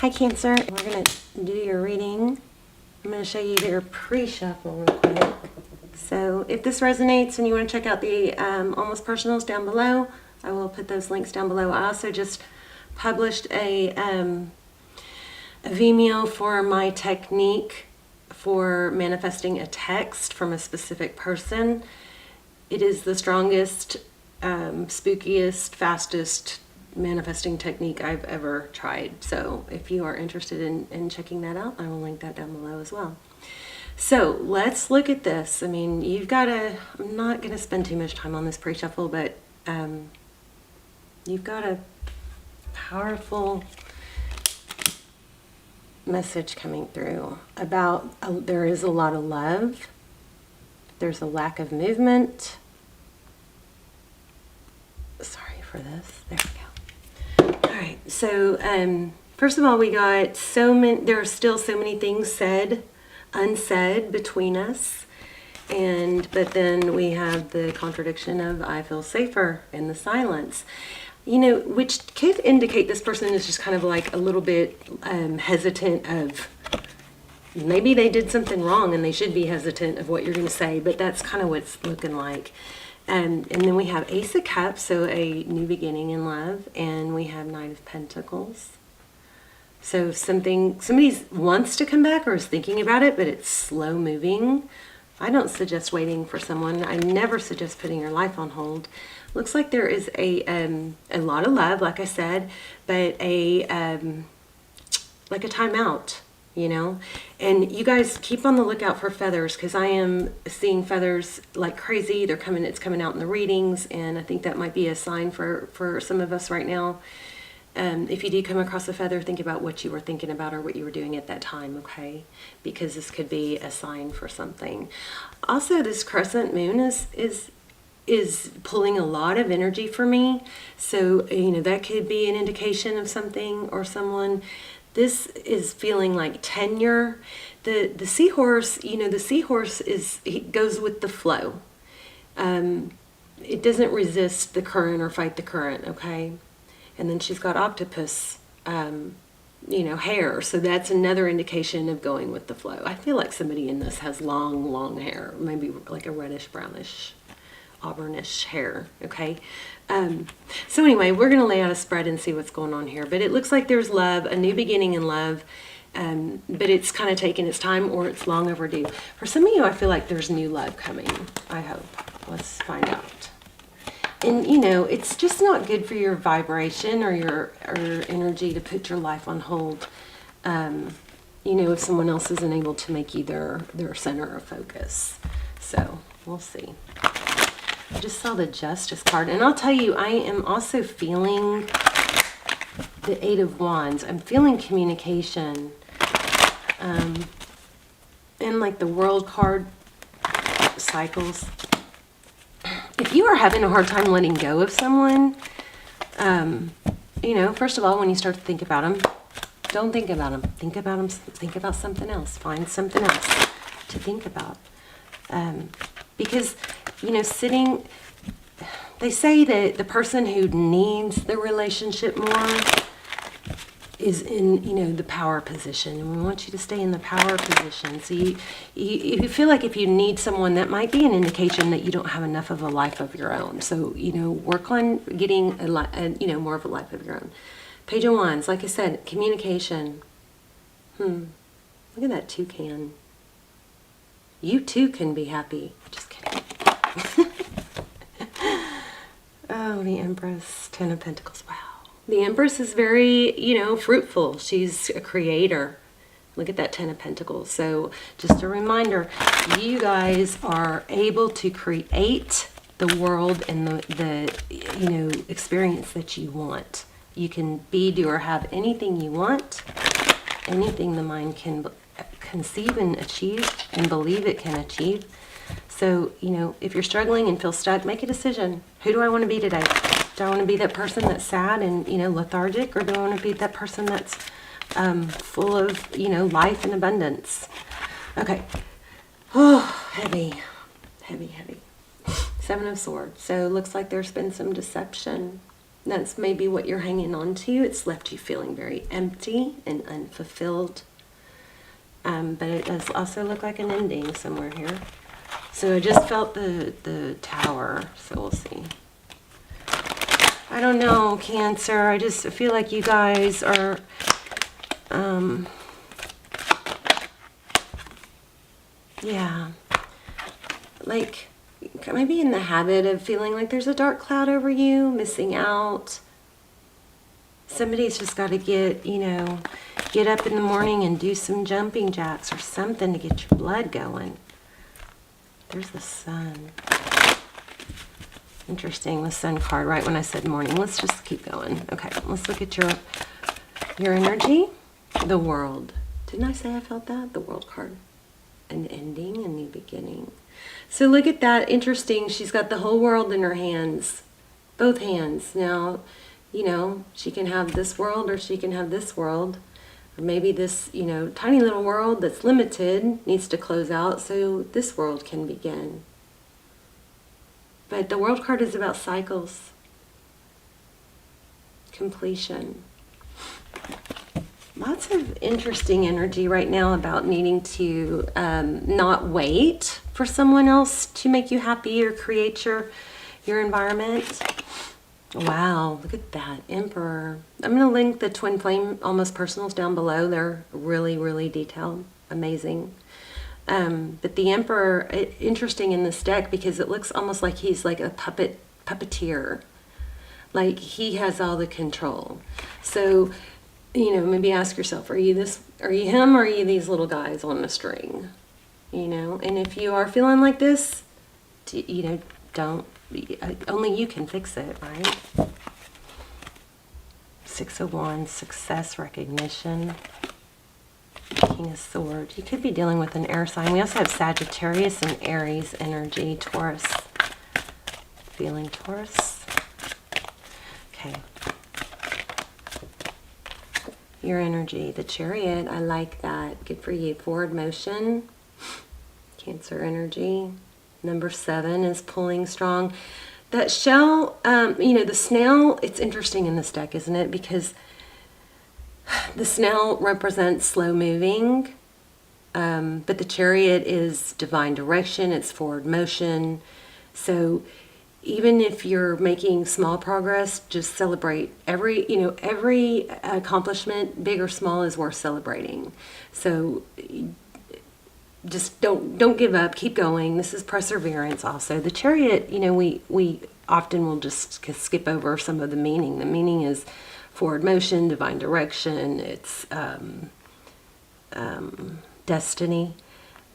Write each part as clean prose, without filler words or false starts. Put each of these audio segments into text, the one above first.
Hi Cancer, we're going to do your reading. I'm going to show you your pre-shuffle real quick. So if this resonates and you want to check out the Almost Personals down below, I will put those links down below. I also just published a Vimeo for my technique for manifesting a text from a specific person. It is the strongest, spookiest, fastest manifesting technique I've ever tried. So if you are interested in checking that out, I will link that down below as well. So let's look at this. I mean, you've got I'm not going to spend too much time on this pre-shuffle, but you've got a powerful message coming through about there is a lot of love. There's a lack of movement. Sorry for this. There we go. All right. So first of all, we got there are still so many things unsaid between us. But then we have the contradiction of I feel safer in the silence. You know, which could indicate this person is just kind of like a little bit hesitant of maybe they did something wrong and they should be hesitant of what you're going to say, but that's kind of what it's looking like. And then we have Ace of Cups, so a new beginning in love, and we have Knight of Pentacles. So somebody wants to come back or is thinking about it, but it's slow moving. I don't suggest waiting for someone. I never suggest putting your life on hold. Looks like there is a lot of love, like I said, but like a timeout, you know. And you guys keep on the lookout for feathers, because I am seeing feathers like crazy. It's coming out in the readings, and I think that might be a sign for some of us right now. If you do come across a feather, think about what you were thinking about or what you were doing at that time, okay? Because this could be a sign for something. Also, this crescent moon is pulling a lot of energy for me. So, you know, that could be an indication of something or someone. This is feeling like tenure. The seahorse, you know, the seahorse goes with the flow. It doesn't resist the current or fight the current, okay? And then she's got octopus, you know, hair. So that's another indication of going with the flow. I feel like somebody in this has long, long hair, maybe like a reddish, brownish, auburnish hair, okay? So anyway, we're going to lay out a spread and see what's going on here. But it looks like there's love, a new beginning in love, but it's kind of taking its time or it's long overdue. For some of you, I feel like there's new love coming, I hope. Let's find out. And, you know, it's just not good for your vibration or your energy to put your life on hold, you know, if someone else isn't able to make you their center of focus. So we'll see. I just saw the Justice card. And I'll tell you, I am also feeling the Eight of Wands. I'm feeling communication. And like the World card cycles. If you are having a hard time letting go of someone, you know, first of all, when you start to think about them, don't think about them. Think about something else. Find something else to think about. Because, you know, they say that the person who needs the relationship more is in, you know, the power position, and we want you to stay in the power position. So you feel like if you need someone, that might be an indication that you don't have enough of a life of your own. So, you know, work on getting you know, more of a life of your own. Page of Wands, like I said, communication. Look at that toucan. You too can be happy. Just kidding. Oh, the Empress, Ten of Pentacles. Wow. The Empress is very, you know, fruitful. She's a creator. Look at that Ten of Pentacles. So just a reminder, you guys are able to create the world and the you know, experience that you want. You can be, do, or have anything you want, anything the mind can conceive and achieve and believe it can achieve. So, you know, if you're struggling and feel stuck, make a decision. Who do I want to be today? Do I want to be that person that's sad and, you know, lethargic, or do I want to be that person that's full of, you know, life and abundance? Okay. Oh, heavy, heavy, heavy. Seven of Swords. So it looks like there's been some deception. That's maybe what you're hanging on to. It's left you feeling very empty and unfulfilled. But it does also look like an ending somewhere here. So I just felt the Tower, so we'll see. I don't know, Cancer. I just feel like you guys are, yeah, like maybe in the habit of feeling like there's a dark cloud over you, missing out. Somebody's just got to get, get up in the morning and do some jumping jacks or something to get your blood going. There's the Sun. Interesting, the Sun card right when I said morning. Let's just keep going. Okay, let's look at your energy. The World. Didn't I say I felt that? The World card. An ending, a new beginning. So look at that. Interesting. She's got the whole world in her hands. Both hands. Now, she can have this world or she can have this world. Or maybe this, tiny little world that's limited needs to close out so this world can begin. But the World card is about cycles. Completion. Lots of interesting energy right now about needing to not wait for someone else to make you happy or create your environment. Wow, look at that, Emperor. I'm going to link the Twin Flame Almost Personals down below. They're really, really detailed, amazing. But the Emperor, interesting in this deck because it looks almost like he's like a puppeteer. Like he has all the control. So, maybe ask yourself, are you him or are you these little guys on a string? And if you are feeling like this, don't, only you can fix it, right? 6 of Wands, success, recognition. King of Swords. You could be dealing with an air sign. We also have Sagittarius and Aries energy, Taurus. Feeling Taurus. Okay. Your energy, the Chariot. I like that. Good for you. Forward motion. Cancer energy. Number 7 is pulling strong. That shell, the snail, it's interesting in this deck, isn't it? Because the snail represents slow moving, but the Chariot is divine direction, it's forward motion. So even if you're making small progress, just celebrate every accomplishment, big or small, is worth celebrating. So just don't give up, keep going. This is perseverance also. The Chariot, we often will just skip over some of the meaning. The meaning is forward motion, divine direction, it's destiny,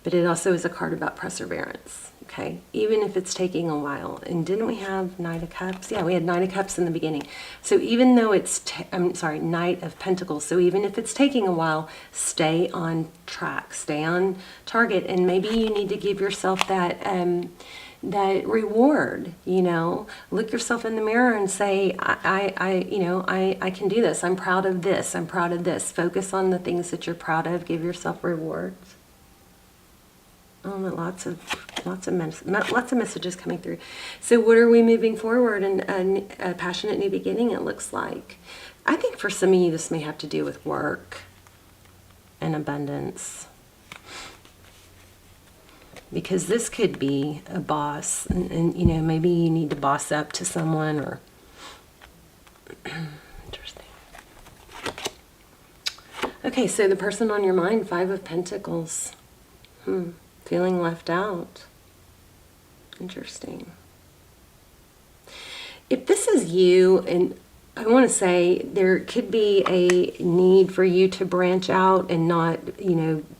but it also is a card about perseverance, okay? Even if it's taking a while. And didn't we have Knight of Cups? Yeah, we had Knight of Cups in the beginning. So even though it's, Knight of Pentacles. So even if it's taking a while, stay on track, stay on target, and maybe you need to give yourself that reward, look yourself in the mirror and say, I can do this. I'm proud of this. I'm proud of this. Focus on the things that you're proud of. Give yourself rewards. Oh, lots of messages coming through. So what are we moving forward? And a passionate new beginning, it looks like. I think for some of you, this may have to do with work and abundance. Because this could be a boss, and maybe you need to boss up to someone, or interesting. Okay, so the person on your mind, 5 of Pentacles. Feeling left out. Interesting. If this is you, and I want to say there could be a need for you to branch out and not,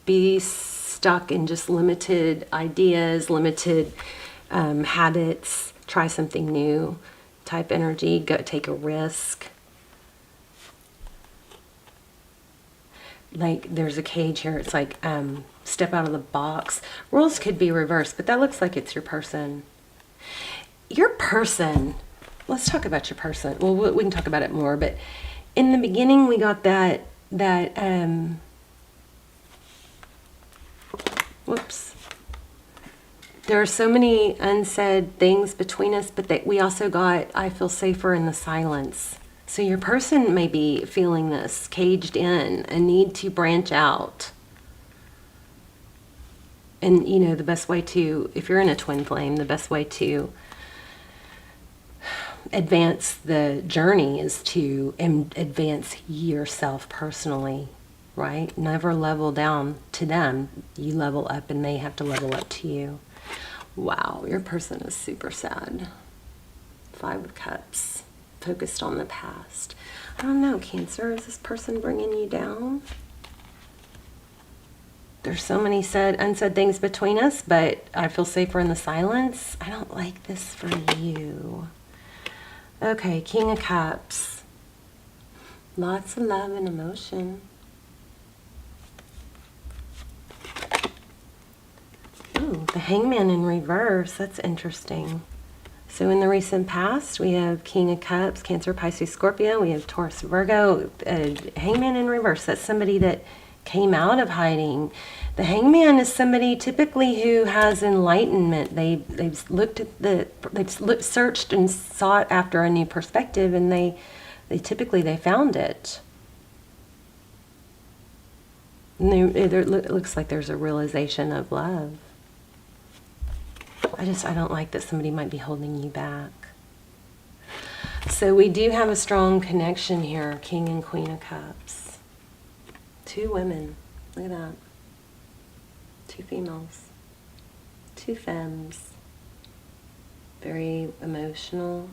be stuck in just limited ideas, limited habits, try something new type energy, go take a risk. Like there's a cage here, it's like step out of the box. Roles could be reversed, but that looks like it's your person. Your person, let's talk about your person. Well, we can talk about it more, but in the beginning we got that whoops. There are so many unsaid things between us, but we also got, I feel safer in the silence. So your person may be feeling this, caged in, a need to branch out. And, you know, the best way to, if you're in a twin flame, the best way to advance the journey is to advance yourself personally, right? Never level down to them. You level up and they have to level up to you. Wow, your person is super sad. 5 of Cups, focused on the past. I don't know, Cancer, is this person bringing you down? There's so many unsaid things between us, but I feel safer in the silence. I don't like this for you. Okay, King of Cups. Lots of love and emotion. Ooh, the Hangman in reverse. That's interesting. So in the recent past, we have King of Cups, Cancer, Pisces, Scorpio. We have Taurus, Virgo. Hangman in reverse. That's somebody that came out of hiding. The Hangman is somebody typically who has enlightenment. They've looked at searched and sought after a new perspective, and they typically found it. And it looks like there's a realization of love. I don't like that somebody might be holding you back. So we do have a strong connection here, King and Queen of Cups. 2 women. Look at that. 2 females. 2 femmes. Very emotional.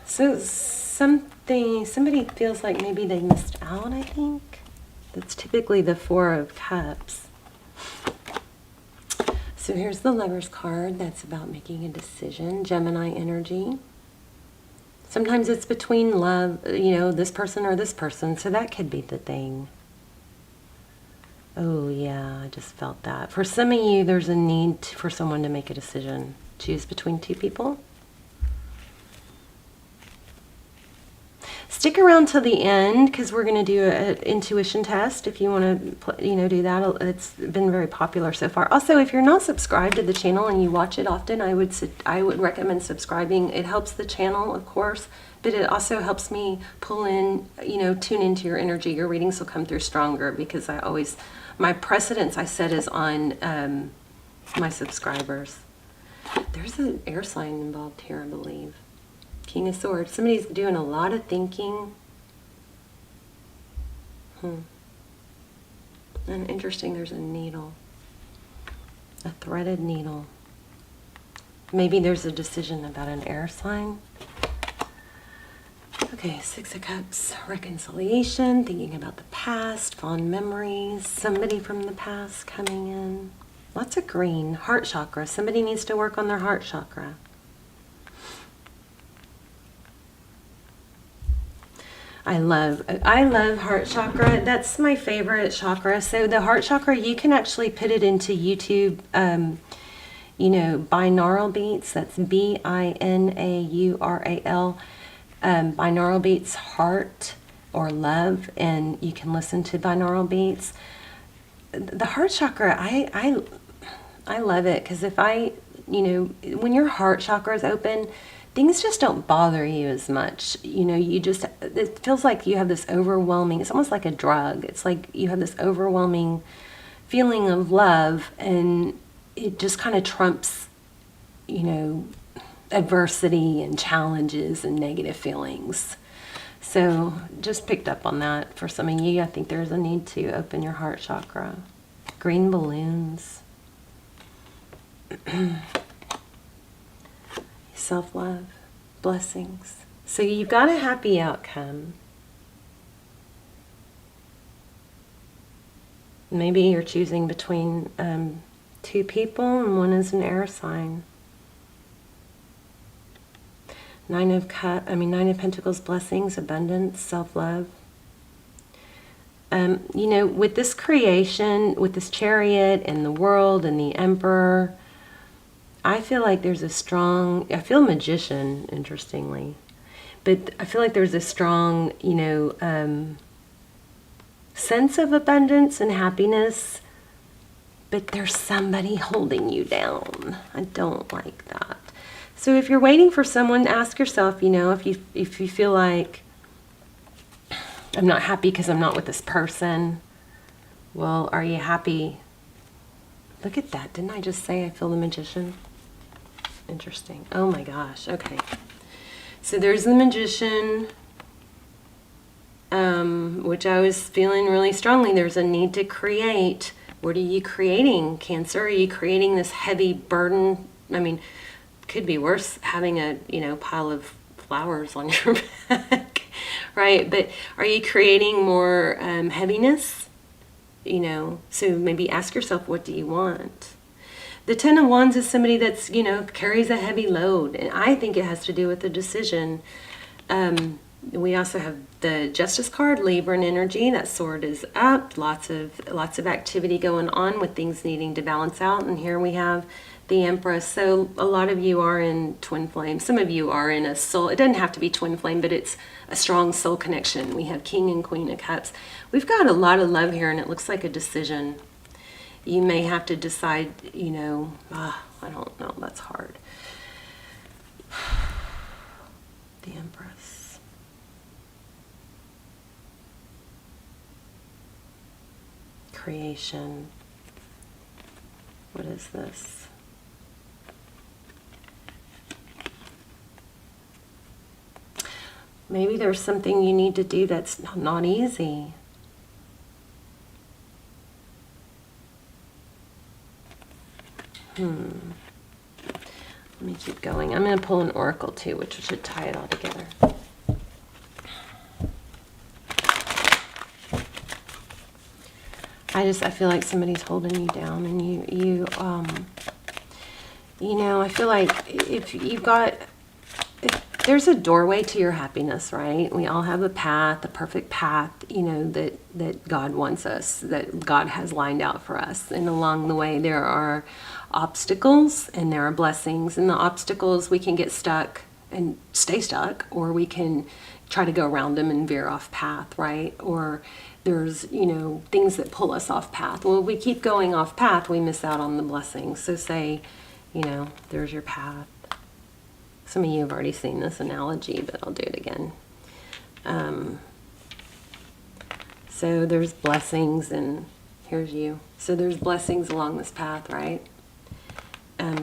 So somebody feels like maybe they missed out, I think. That's typically the 4 of Cups. So here's the Lover's card. That's about making a decision. Gemini energy. Sometimes it's between love, you know, this person or this person. So that could be the thing. Oh, yeah, I just felt that. For some of you, there's a need for someone to make a decision. Choose between 2 people. Stick around till the end because we're going to do an intuition test if you want to, do that. It's been very popular so far. Also, if you're not subscribed to the channel and you watch it often, I would recommend subscribing. It helps the channel, of course, but it also helps me pull in, tune into your energy. Your readings will come through stronger because my precedence I set is on my subscribers. There's an air sign involved here, I believe. King of Swords. Somebody's doing a lot of thinking. And interesting, there's a needle. A threaded needle. Maybe there's a decision about an air sign. Okay, 6 of Cups. Reconciliation, thinking about the past, fond memories, somebody from the past coming in. Lots of green. Heart chakra. Somebody needs to work on their heart chakra. I love heart chakra. That's my favorite chakra. So the heart chakra, you can actually put it into YouTube, binaural beats. That's binaural. Binaural beats, heart or love, and you can listen to binaural beats. The heart chakra, I love it because when your heart chakra is open, things just don't bother you as much. It feels like you have this overwhelming, it's almost like a drug. It's like you have this overwhelming feeling of love, and it just kind of trumps, adversity and challenges and negative feelings. So just picked up on that for some of you. I think there's a need to open your heart chakra. Green balloons. Self-love, blessings. So you've got a happy outcome. Maybe you're choosing between 2 people and one is an air sign. 9 of Pentacles, blessings, abundance, self-love. With this creation, with this Chariot and the world and the Emperor, I feel like there's I feel Magician, interestingly, but I feel like there's a strong, sense of abundance and happiness, but there's somebody holding you down. I don't like that. So if you're waiting for someone, ask yourself, if you feel like, I'm not happy because I'm not with this person. Well, are you happy? Look at that. Didn't I just say I feel the Magician? Interesting. Oh my gosh. Okay. So there's the Magician, which I was feeling really strongly. There's a need to create. What are you creating, Cancer? Are you creating this heavy burden? I mean, could be worse having a, pile of flowers on your back, right? But are you creating more heaviness? So maybe ask yourself, what do you want? The Ten of Wands is somebody that's, carries a heavy load. And I think it has to do with the decision. We also have the Justice card, Libran energy. That sword is up. Lots of activity going on with things needing to balance out. And here we have the Empress. So a lot of you are in twin flame. Some of you are in a soul. It doesn't have to be twin flame, but it's a strong soul connection. We have King and Queen of Cups. We've got a lot of love here, and it looks like a decision. You may have to decide, I don't know, that's hard. The Empress. Creation. What is this? Maybe there's something you need to do that's not easy. Let me keep going. I'm going to pull an oracle too, which should tie it all together. I feel like somebody's holding you down, and I feel like if there's a doorway to your happiness, right? We all have a path, a perfect path, that God wants us, that God has lined out for us. And along the way, there are obstacles and there are blessings. And the obstacles, we can get stuck and stay stuck, or we can try to go around them and veer off path, right? Or there's, things that pull us off path. Well, if we keep going off path, we miss out on the blessings. So say, there's your path. Some of you have already seen this analogy, but I'll do it again. So there's blessings, and here's you. So there's blessings along this path, right?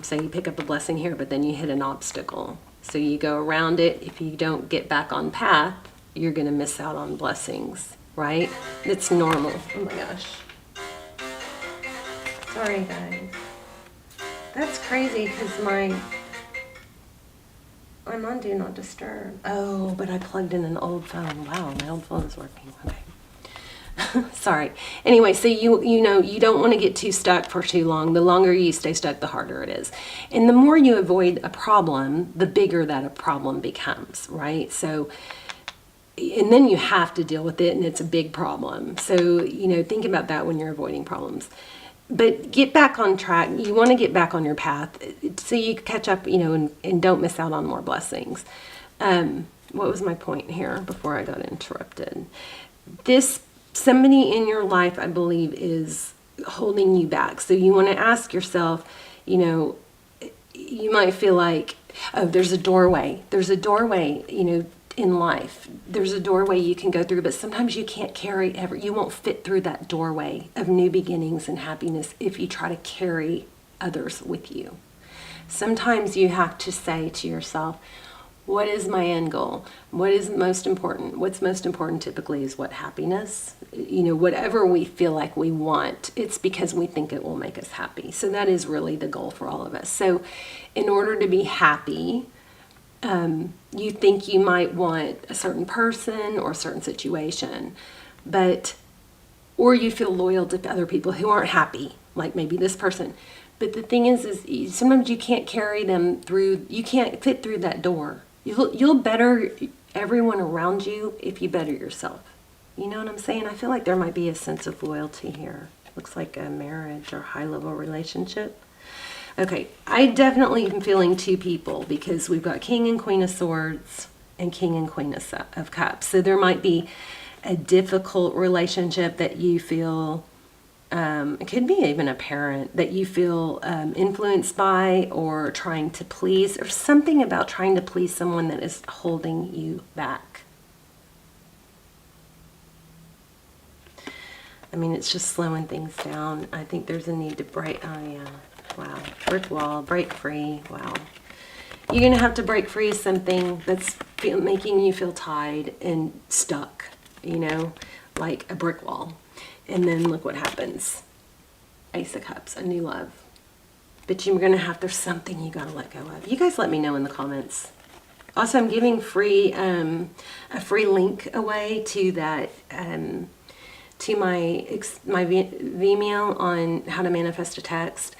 So you pick up a blessing here, but then you hit an obstacle. So you go around it. If you don't get back on path, you're going to miss out on blessings, right? It's normal. Oh my gosh. Sorry, guys. That's crazy because I'm on Do Not Disturb. Oh, but I plugged in an old phone. Wow, my old phone is working. Okay. Sorry. Anyway, so you don't want to get too stuck for too long. The longer you stay stuck, the harder it is. And the more you avoid a problem, the bigger that a problem becomes, right? So, and then you have to deal with it, and it's a big problem. So, think about that when you're avoiding problems. But get back on track. You want to get back on your path so you catch up, and don't miss out on more blessings. What was my point here before I got interrupted? Somebody in your life, I believe, is holding you back. So you want to ask yourself, you might feel like, oh, there's a doorway. There's a doorway, in life. There's a doorway you can go through, but sometimes you can't you won't fit through that doorway of new beginnings and happiness if you try to carry others with you. Sometimes you have to say to yourself, what is my end goal? What is most important? What's most important typically is what? Happiness. Whatever we feel like we want, it's because we think it will make us happy. So that is really the goal for all of us. So in order to be happy, you think you might want a certain person or a certain situation, or you feel loyal to other people who aren't happy, like maybe this person. But the thing is sometimes you can't carry them through, you can't fit through that door. You'll better everyone around you if you better yourself. You know what I'm saying? I feel like there might be a sense of loyalty here. Looks like a marriage or high-level relationship. Okay, I definitely am feeling two people because we've got King and Queen of Swords and King and Queen of Cups. So there might be a difficult relationship that you feel, it could be even a parent that you feel influenced by, or trying to please, or something about trying to please someone that is holding you back. I mean, it's just slowing things down. I think there's a need to break, oh yeah, wow, brick wall, break free, wow. You're going to have to break free of something that's making you feel tied and stuck, you know, like a brick wall. And then look what happens. Ace of Cups, a new love. But you're going to have, there's something you got to let go of. You guys let me know in the comments. Also, I'm giving free, a free link away to that, to my Vimeo on how to manifest a text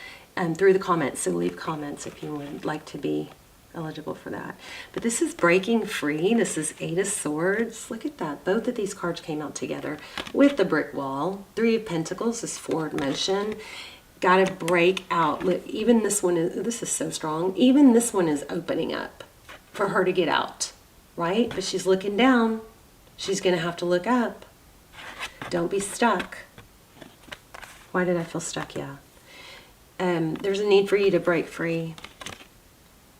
through the comments. So leave comments if you would like to be eligible for that. But this is breaking free. This is 8 of Swords. Look at that. Both of these cards came out together with the brick wall. 3 of Pentacles is forward motion. Got to break out. Look, even this one is, this is so strong. Even this one is opening up for her to get out, right? But she's looking down. She's going to have to look up. Don't be stuck. Why did I feel stuck? Yeah. There's a need for you to break free.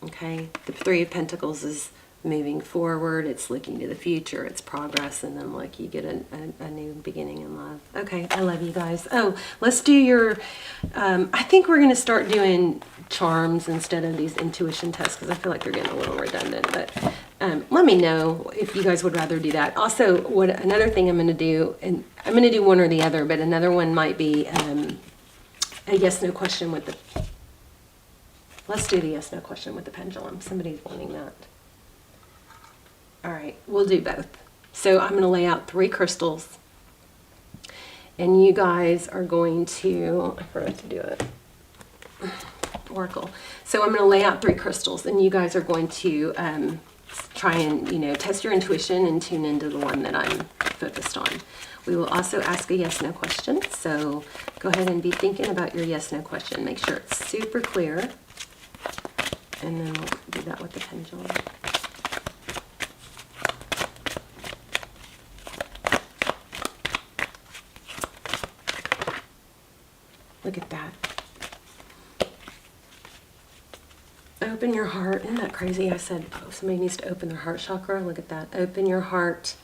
Okay. The 3 of Pentacles is moving forward. It's looking to the future. It's progress. And then like you get a new beginning in love. Okay. I love you guys. Oh, let's do your, I think we're going to start doing charms instead of these intuition tests, because I feel like they're getting a little redundant, but let me know if you guys would rather do that. Also, what another thing I'm going to do, and I'm going to do one or the other, but another one might be a yes/no question with the, let's do the yes/no question with the pendulum. Somebody's wanting that. All right, we'll do both. So I'm going to lay out 3 crystals, and you guys are going to, I forgot to do it, Oracle. So I'm going to lay out 3 crystals, and you guys are going to try and, you know, test your intuition and tune into the one that I'm focused on. We will also ask a yes/no question. So go ahead and be thinking about your yes/no question. Make sure it's super clear. And then we'll do that with the pendulum. Look at that. Open your heart. Isn't that crazy? I said, oh, somebody needs to open their heart chakra. Look at that. Open your heart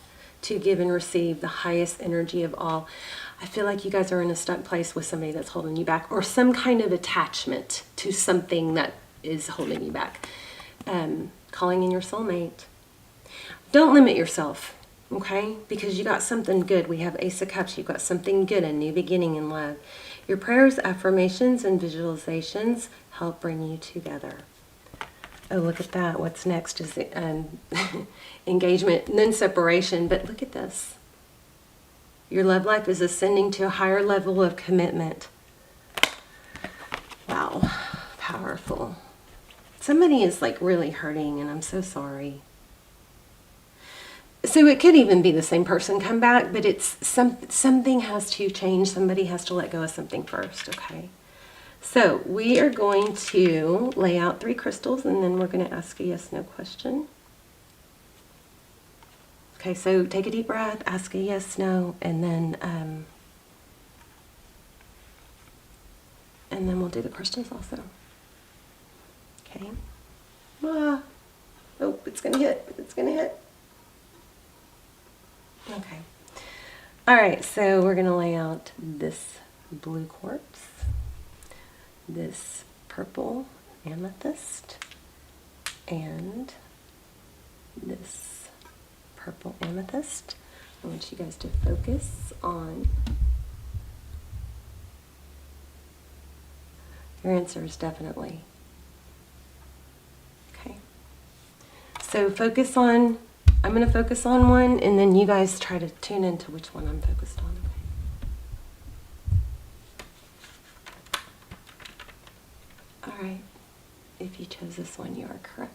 to give and receive the highest energy of all. I feel like you guys are in a stuck place with somebody that's holding you back, or some kind of attachment to something that is holding you back. Calling in your soulmate. Don't limit yourself, okay? Because you got something good. We have Ace of Cups. You've got something good, a new beginning in love. Your prayers, affirmations, and visualizations help bring you together. Oh, look at that. What's next is engagement and then separation. But look at this. Your love life is ascending to a higher level of commitment. Wow. Powerful. Somebody is like really hurting, and I'm so sorry. So it could even be the same person come back, but it's something has to change. Somebody has to let go of something first, okay? So we are going to lay out 3 crystals, and then we're going to ask a yes/no question. Okay, so take a deep breath, ask a yes/no, and then we'll do the crystals also. Okay. Ah. Oh, it's going to hit. It's going to hit. Okay. All right, so we're going to lay out this blue quartz, this purple amethyst, and this purple amethyst. I want you guys to focus on your answer is definitely. Okay. So focus on, I'm going to focus on one, and then you guys try to tune into which one I'm focused on. Okay. All right. If you chose this one, you are correct.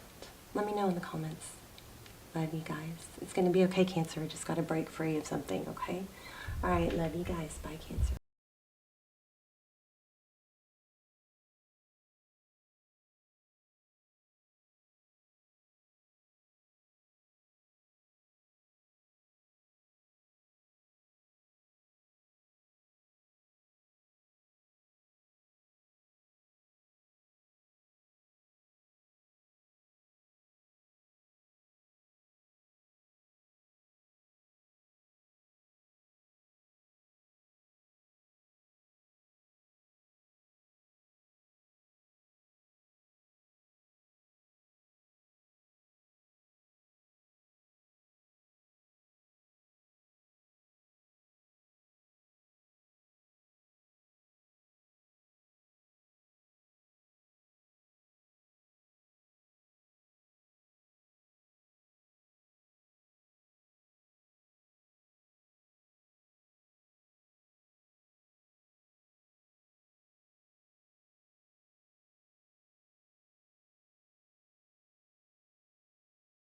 Let me know in the comments. Love you guys. It's going to be okay, Cancer. Just got to break free of something, okay? All right. Love you guys. Bye, Cancer.